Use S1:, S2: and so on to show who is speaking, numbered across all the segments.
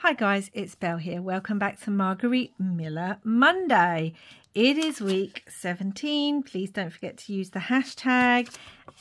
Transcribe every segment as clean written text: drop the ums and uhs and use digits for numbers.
S1: Hi guys, it's Belle here. Welcome back to Margarete Miller Monday. It is week 17. Please don't forget to use the hashtag.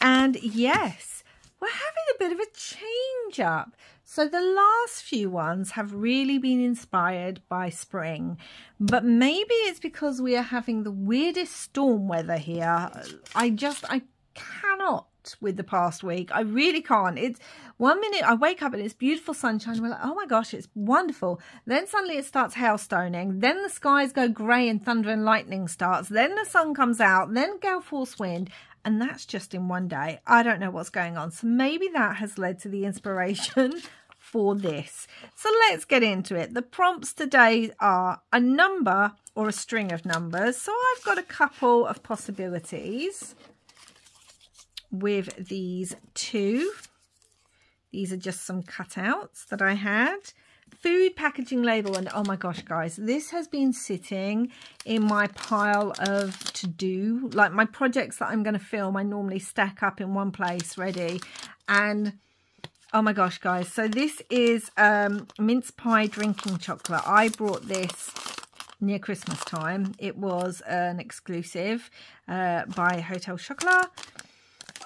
S1: And yes, we're having a bit of a change up. So the last few ones have really been inspired by spring, but maybe it's because we are having the weirdest storm weather here. I cannot with the past week. I really can't. It's 1 minute I wake up and it's beautiful sunshine. We're like, oh my gosh, it's wonderful. Then suddenly it starts hailstoning. Then the skies go grey and thunder and lightning starts. Then the sun comes out. Then gale force wind. And that's just in one day. I don't know what's going on. So maybe that has led to the inspiration for this. So let's get into it. The prompts today are a number or a string of numbers. So I've got a couple of possibilities with these two. These are just some cutouts that I had. Food packaging label, and oh my gosh guys, this has been sitting in my pile of to do, like my projects that I'm going to film. I normally stack up in one place ready, and oh my gosh guys, so this is mince pie drinking chocolate. I brought this near Christmas time. It was an exclusive by Hotel Chocolat.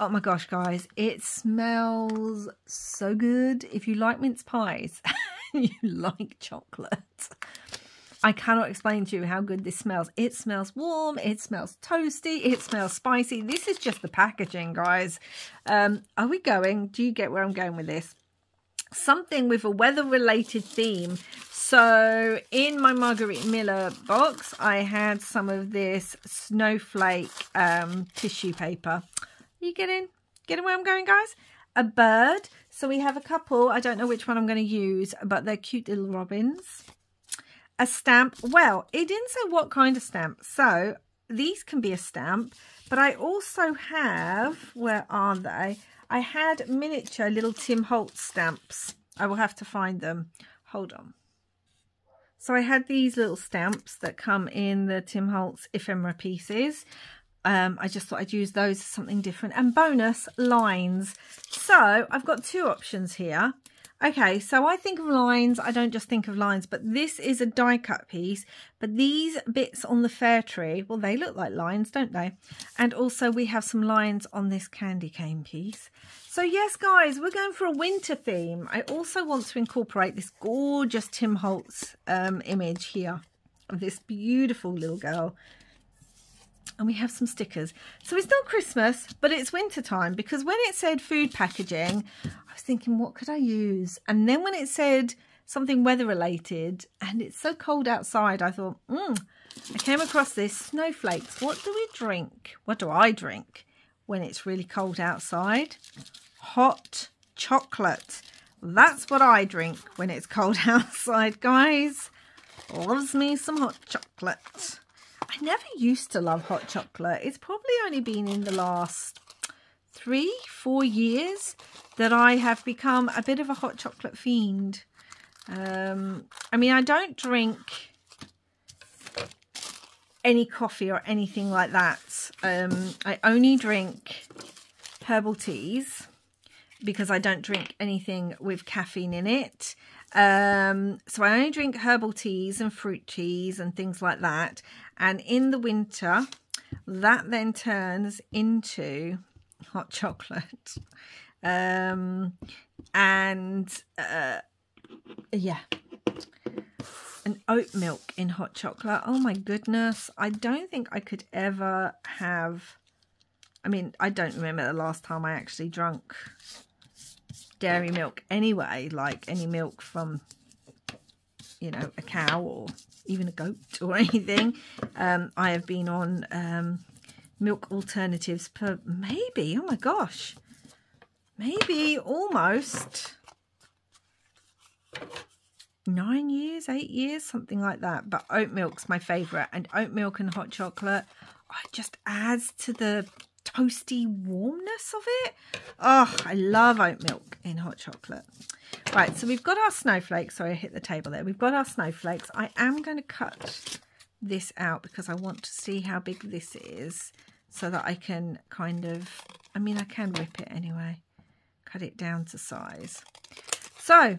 S1: Oh my gosh, guys, it smells so good. If you like mince pies, you like chocolate. I cannot explain to you how good this smells. It smells warm, it smells toasty, it smells spicy. This is just the packaging, guys. Are we going? Do you get where I'm going with this? Something with a weather-related theme. So in my Margarete Miller box, I had some of this snowflake tissue paper. You getting where I'm going, guys? A bird. So we have a couple. I don't know which one I'm going to use, but they're cute little robins. A stamp. Well, it didn't say what kind of stamp. So these can be a stamp, but I also have, where are they? I had miniature little Tim Holtz stamps. I will have to find them. Hold on. So I had these little stamps that come in the Tim Holtz ephemera pieces. I just thought I'd use those as something different. And bonus, lines. So I've got two options here. Okay, so I think of lines. I don't just think of lines, but this is a die cut piece. But these bits on the fair tree, well, they look like lines, don't they? And also we have some lines on this candy cane piece. So yes, guys, we're going for a winter theme. I also want to incorporate this gorgeous Tim Holtz image here of this beautiful little girl. And we have some stickers. So it's not Christmas, but it's winter time, because when it said food packaging, I was thinking, what could I use? And then when it said something weather related, and it's so cold outside, I thought, I came across this snowflakes. What do we drink? What do I drink when it's really cold outside? Hot chocolate. That's what I drink when it's cold outside, guys. Loves me some hot chocolate. I never used to love hot chocolate. It's probably only been in the last 3-4 years that I have become a bit of a hot chocolate fiend. I mean, I don't drink any coffee or anything like that. I only drink herbal teas because I don't drink anything with caffeine in it. So I only drink herbal teas and fruit teas and things like that. And in the winter, that then turns into hot chocolate. Yeah. And oat milk in hot chocolate. Oh my goodness. I don't think I could ever have... I mean, I don't remember the last time I actually drank dairy milk anyway, like any milk from, you know, a cow or even a goat or anything. I have been on milk alternatives for maybe, oh my gosh, maybe almost 9 years, 8 years, something like that. But oat milk's my favourite, and oat milk and hot chocolate, it just adds to the toasty warmness of it. Oh, I love oat milk in hot chocolate. Right, so we've got our snowflakes. Sorry, I hit the table there. We've got our snowflakes. I am going to cut this out because I want to see how big this is so that I can kind of, I mean, I can rip it anyway. Cut it down to size. So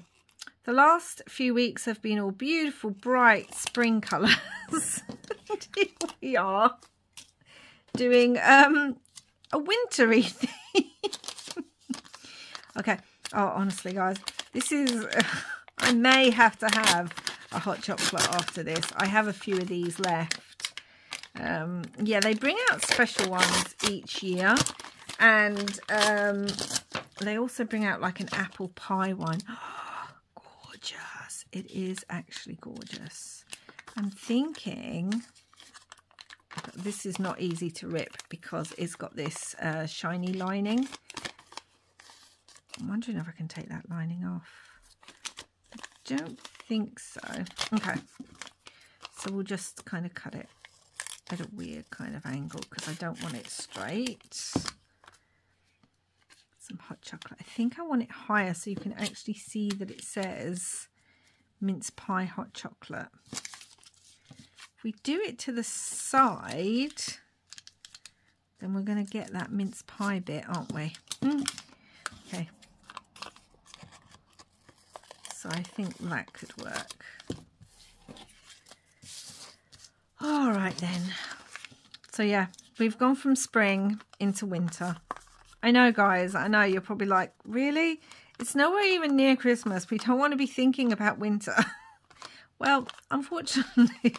S1: The last few weeks have been all beautiful, bright spring colours. Here we are doing a wintry thing. Okay. Oh, honestly, guys, this is... I may have to have a hot chocolate after this. I have a few of these left. Yeah, they bring out special ones each year. And they also bring out like an apple pie one. Gorgeous. It is actually gorgeous. I'm thinking this is not easy to rip because it's got this shiny lining. I'm wondering if I can take that lining off. I don't think so. Okay. So we'll just kind of cut it at a weird kind of angle because I don't want it straight. Some hot chocolate. I think I want it higher so you can actually see that it says mince pie hot chocolate. If we do it to the side, then we're going to get that mince pie bit, aren't we? Okay. So I think that could work. All right then. So yeah, we've gone from spring into winter. I know, guys, I know you're probably like, really? It's nowhere even near Christmas. We don't want to be thinking about winter. Well, unfortunately,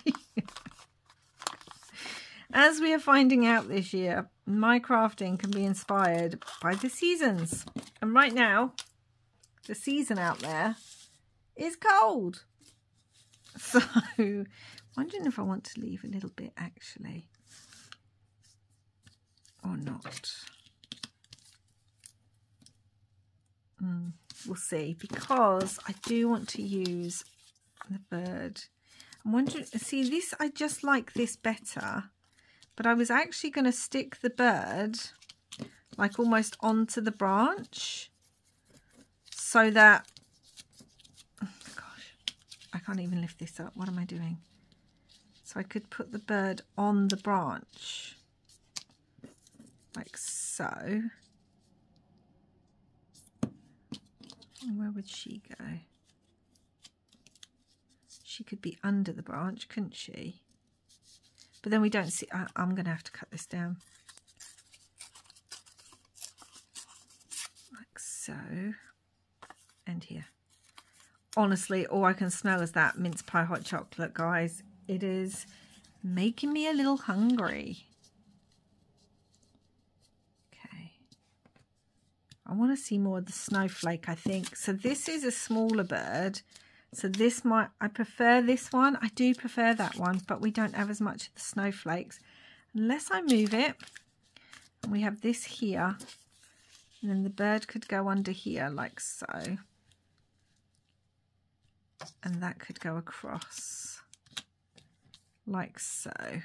S1: as we are finding out this year, my crafting can be inspired by the seasons. And right now, the season out there is cold. So, wondering if I want to leave a little bit, actually, or not. We'll see, because I do want to use the bird. I'm wondering, see, this, I just like this better, but I was actually going to stick the bird like almost onto the branch so that, oh gosh, I can't even lift this up. What am I doing? So I could put the bird on the branch like so. Where would she go? She could be under the branch, couldn't she? But then we don't see... I'm going to have to cut this down. Like so. And here. Honestly, all I can smell is that mince pie hot chocolate, guys. It is making me a little hungry. I want to see more of the snowflake, I think. So this is a smaller bird. So this might, I prefer this one. I do prefer that one, but we don't have as much of the snowflakes. Unless I move it. And we have this here. And then the bird could go under here like so. And that could go across like so. And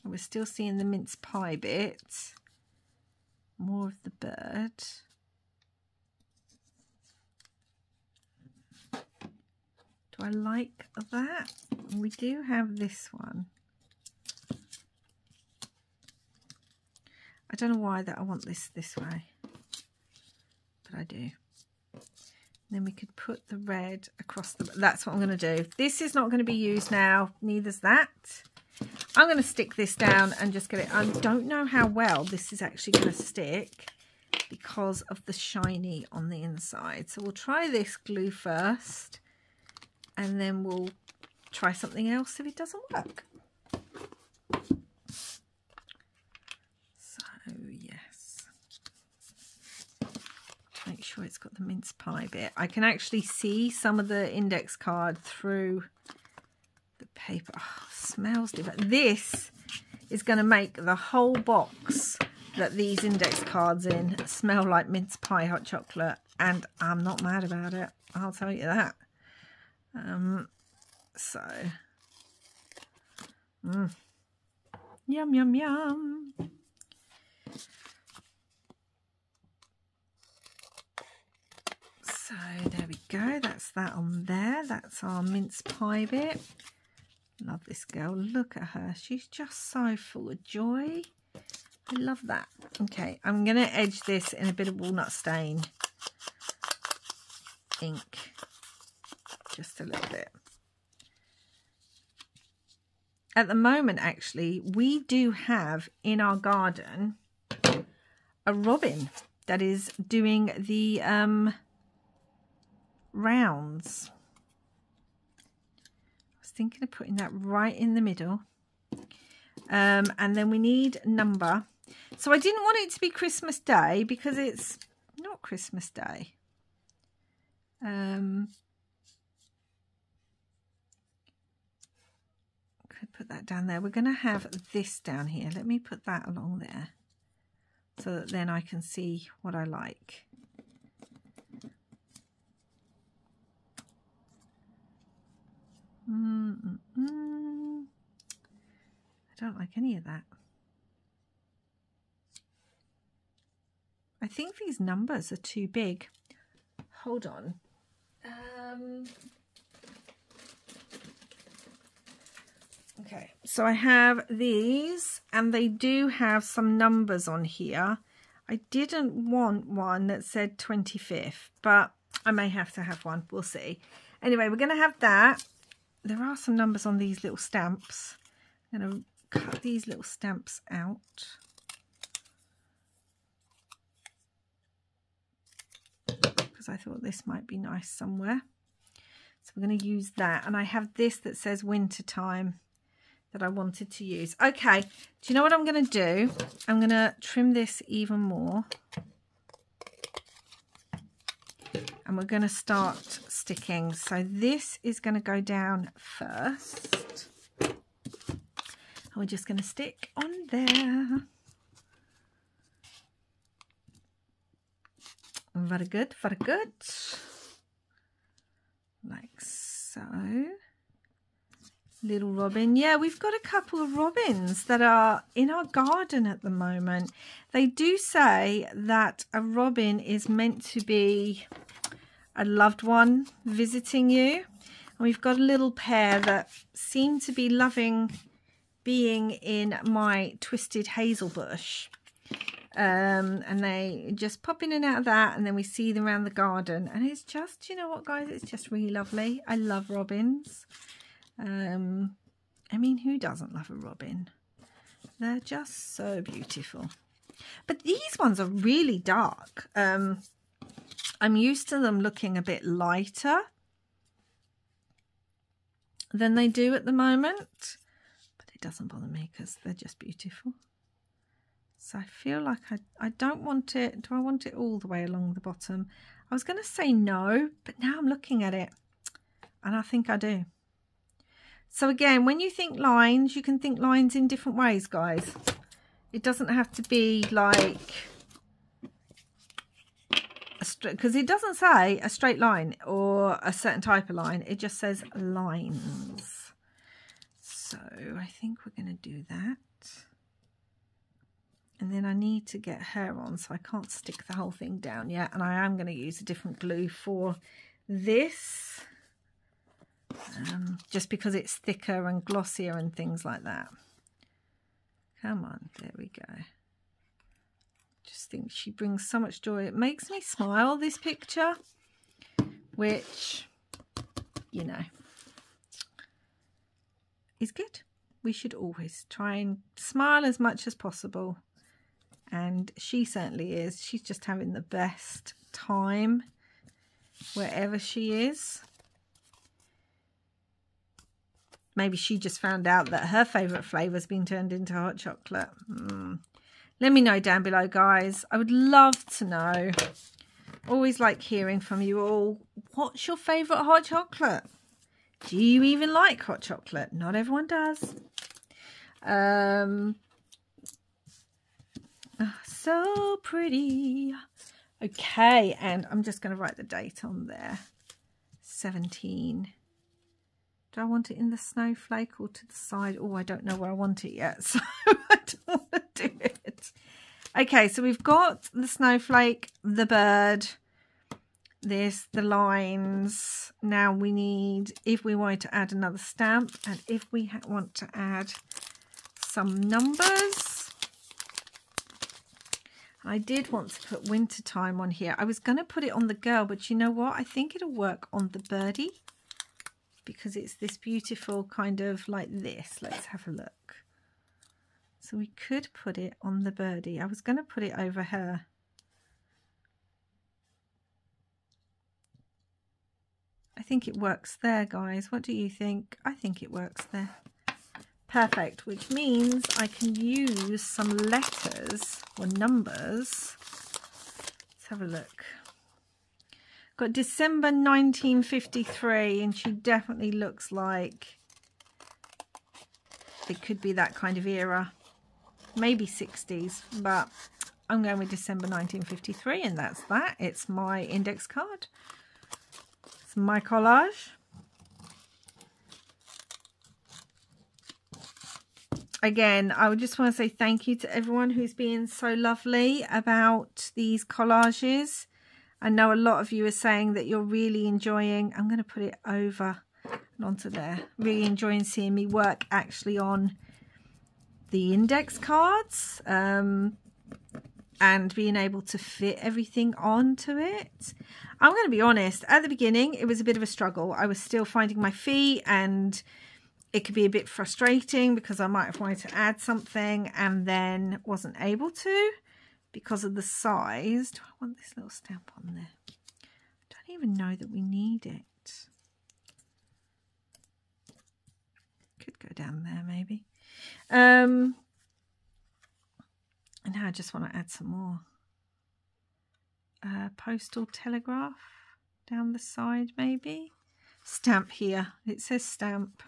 S1: we're still seeing the mince pie bit. More of the bird. Do I like that? We do have this one. I don't know why that I want this way, but I do. And then we could put the red across the... That's what I'm going to do. This is not going to be used now. Neither's that. I'm going to stick this down and just get it. I don't know how well this is actually going to stick because of the shiny on the inside. So we'll try this glue first and then we'll try something else if it doesn't work. So yes, make sure it's got the mince pie bit. I can actually see some of the index card through the paper. Oh, smells different. This is going to make the whole box that these index cards in smell like mince pie hot chocolate, and I'm not mad about it, I'll tell you that. So yum yum yum. So there we go, that's that on there. That's our mince pie bit. Love this girl, look at her, she's just so full of joy. I love that. Okay, I'm going to edge this in a bit of walnut stain ink. just a little bit. At the moment, actually, we do have in our garden a robin that is doing the rounds. I was thinking of putting that right in the middle. And then we need number. So I didn't want it to be Christmas Day because it's not Christmas Day. Could put that down there. We're going to have this down here. Let me put that along there so that then I can see what I like. I don't like any of that. I think these numbers are too big. Hold on. Okay, so I have these and they do have some numbers on here. I didn't want one that said 25th, but I may have to have one. We'll see. Anyway, we're going to have that. There are some numbers on these little stamps. I'm going to cut these little stamps out. Because I thought this might be nice somewhere. So we're going to use that. And I have this that says winter time that I wanted to use. Okay, do you know what I'm going to do? I'm going to trim this even more. And we're going to start sticking. So this is going to go down first. And we're just going to stick on there. Very good, very good. Like so. Little robin. Yeah, we've got a couple of robins that are in our garden at the moment. They do say that a robin is meant to be a loved one visiting you. And we've got a little pair that seem to be loving being in my twisted hazel bush. And they just pop in and out of that, and then we see them around the garden. And it's just, you know what, guys, it's just really lovely. I love robins. I mean, who doesn't love a robin? They're just so beautiful. But these ones are really dark. I'm used to them looking a bit lighter than they do at the moment. But it doesn't bother me because they're just beautiful. So I feel like I don't want it. Do I want it all the way along the bottom? I was going to say no, but now I'm looking at it and I think I do. So again, when you think lines, you can think lines in different ways, guys. It doesn't have to be like a straight, because it doesn't say a straight line or a certain type of line. It just says lines. So I think we're going to do that. And then I need to get her on, so I can't stick the whole thing down yet. And I am going to use a different glue for this. Just because it's thicker and glossier and things like that. Come on, there we go. Just think she brings so much joy. It makes me smile, this picture, which, you know, is good. We should always try and smile as much as possible. And she certainly is. She's just having the best time wherever she is. Maybe she just found out that her favourite flavour has been turned into hot chocolate. Let me know down below, guys. I would love to know. Always like hearing from you all. What's your favourite hot chocolate? Do you even like hot chocolate? Not everyone does. Oh, so pretty. Okay, and I'm just going to write the date on there. 17. Do I want it in the snowflake or to the side? Oh, I don't know where I want it yet, so I don't want to do it. Okay, so we've got the snowflake, the bird, this, the lines. Now we need, if we want to add another stamp, and if we want to add some numbers. I did want to put winter time on here. I was going to put it on the girl, but you know what? I think it'll work on the birdie. because it's this beautiful kind of like this. Let's have a look. So we could put it on the birdie. I was going to put it over her. I think it works there, guys. What do you think? I think it works there. Perfect, which means I can use some letters or numbers. Let's have a look. Got December 1953, and she definitely looks like it could be that kind of era. Maybe 60s, but I'm going with December 1953, and that's that. It's my index card. It's my collage. Again, I would just want to say thank you to everyone who's been so lovely about these collages. I know a lot of you are saying that you're really enjoying, I'm going to put it over and onto there, really enjoying seeing me work actually on the index cards and being able to fit everything onto it. I'm going to be honest, at the beginning it was a bit of a struggle. I was still finding my feet, and it could be a bit frustrating because I might have wanted to add something and then wasn't able to because of the size. Do I want this little stamp on there? I don't even know that we need it. Could go down there maybe. And now I just want to add some more. Postal telegraph down the side maybe. Stamp here. It says stamp.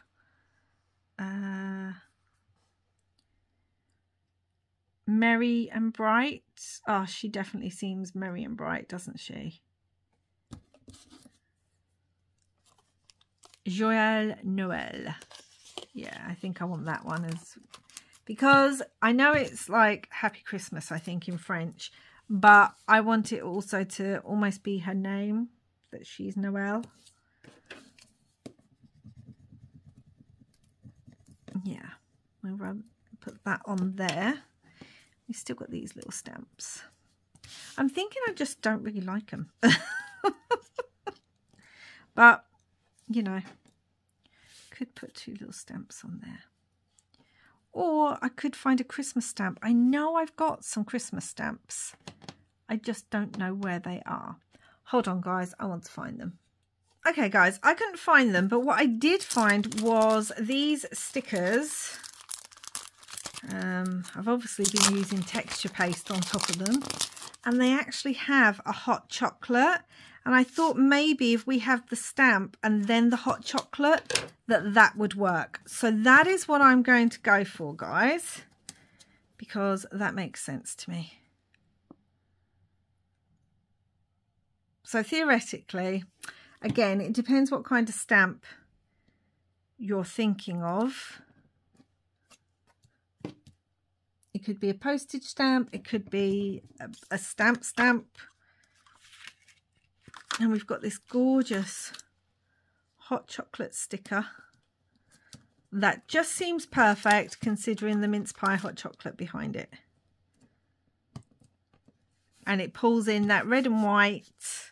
S1: Merry and bright. Oh, she definitely seems merry and bright, doesn't she? Joyeux Noël. Yeah, I think I want that one as, because I know it's like Happy Christmas, I think, in French, but I want it also to almost be her name, that she's Noël. Yeah, I'll put that on there. We've still got these little stamps. I'm thinking I just don't really like them. But, you know, could put 2 little stamps on there. Or I could find a Christmas stamp. I know I've got some Christmas stamps. I just don't know where they are. Hold on, guys. I want to find them. Okay, guys, I couldn't find them, but what I did find was these stickers. I've obviously been using texture paste on top of them, and they actually have a hot chocolate, and I thought maybe if we have the stamp and then the hot chocolate, that would work. So that is what I'm going to go for, guys, because that makes sense to me. So theoretically, again, it depends what kind of stamp you're thinking of. It could be a postage stamp. It could be a stamp. And we've got this gorgeous hot chocolate sticker that just seems perfect considering the mince pie hot chocolate behind it. And it pulls in that red and white.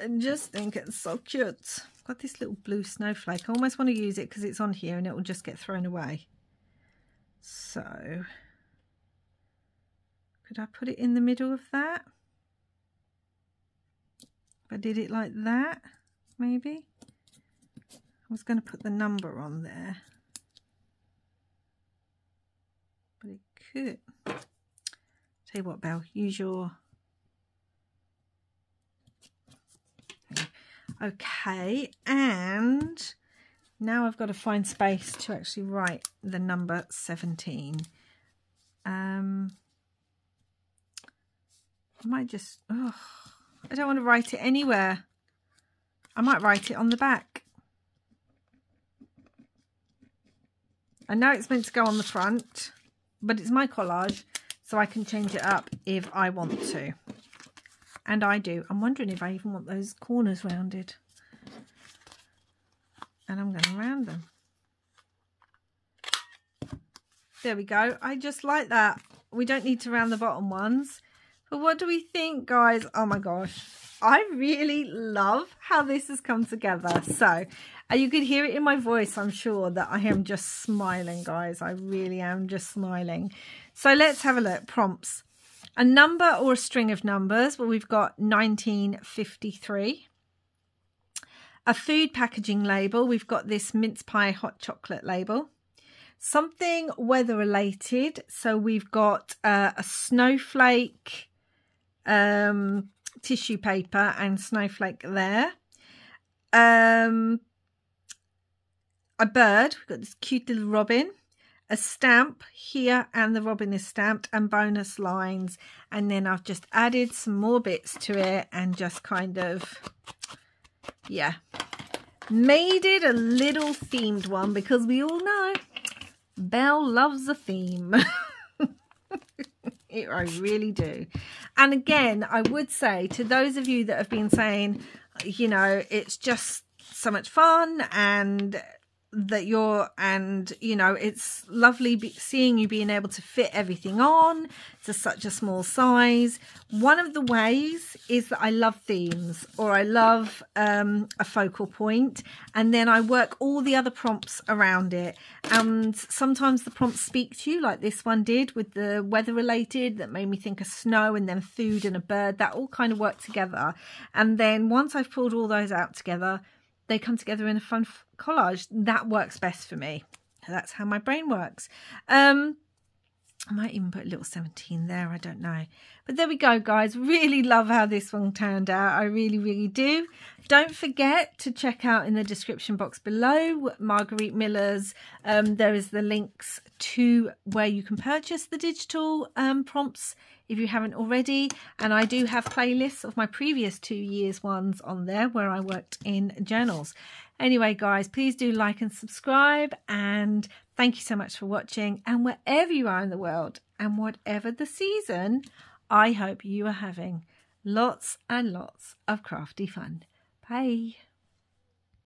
S1: I just think it's so cute. I've got this little blue snowflake. I almost want to use it because it's on here and it will just get thrown away. So, could I put it in the middle of that? If I did it like that, maybe. I was going to put the number on there. But it could. Tell you what, Belle, use your... Okay, and now I've got to find space to actually write the number 17. I might just, I don't want to write it anywhere. I might write it on the back. I know it's meant to go on the front, but it's my collage, so I can change it up if I want to. And I do. I'm wondering if I even want those corners rounded. And I'm going to round them. There we go. I just like that. We don't need to round the bottom ones. But what do we think, guys? Oh my gosh. I really love how this has come together. So you could hear it in my voice, I'm sure, that I am just smiling, guys. I really am just smiling. So let's have a look. Prompts. A number or a string of numbers. Well, we've got 1953. A food packaging label. We've got this mince pie hot chocolate label. Something weather related. So we've got a snowflake tissue paper and snowflake there. A bird. We've got this cute little robin. A stamp here, and the robin is stamped, and bonus lines. And then I've just added some more bits to it and just kind of, yeah, made it a little themed one, because we all know Belle loves a theme. I really do. And again, I would say to those of you that have been saying, you know, it's just so much fun, and that you know, it's lovely seeing you being able to fit everything on to such a small size. One of the ways is that I love themes, or I love a focal point, and then I work all the other prompts around it. And sometimes the prompts speak to you, like this one did with the weather related, that made me think of snow, and then food and a bird. That all kind of worked together. And then once I've pulled all those out together, they come together in a fun collage. That works best for me. That's how my brain works. I might even put a little 17 there, I don't know. But there we go, guys. Really love how this one turned out. I really, really do. Don't forget to check out in the description box below Margarete Miller's. There is the links to where you can purchase the digital prompts if you haven't already. And I do have playlists of my previous 2 years ones on there where I worked in journals. Anyway, guys, please do like and subscribe, and thank you so much for watching. And wherever you are in the world and whatever the season, I hope you are having lots and lots of crafty fun. Bye.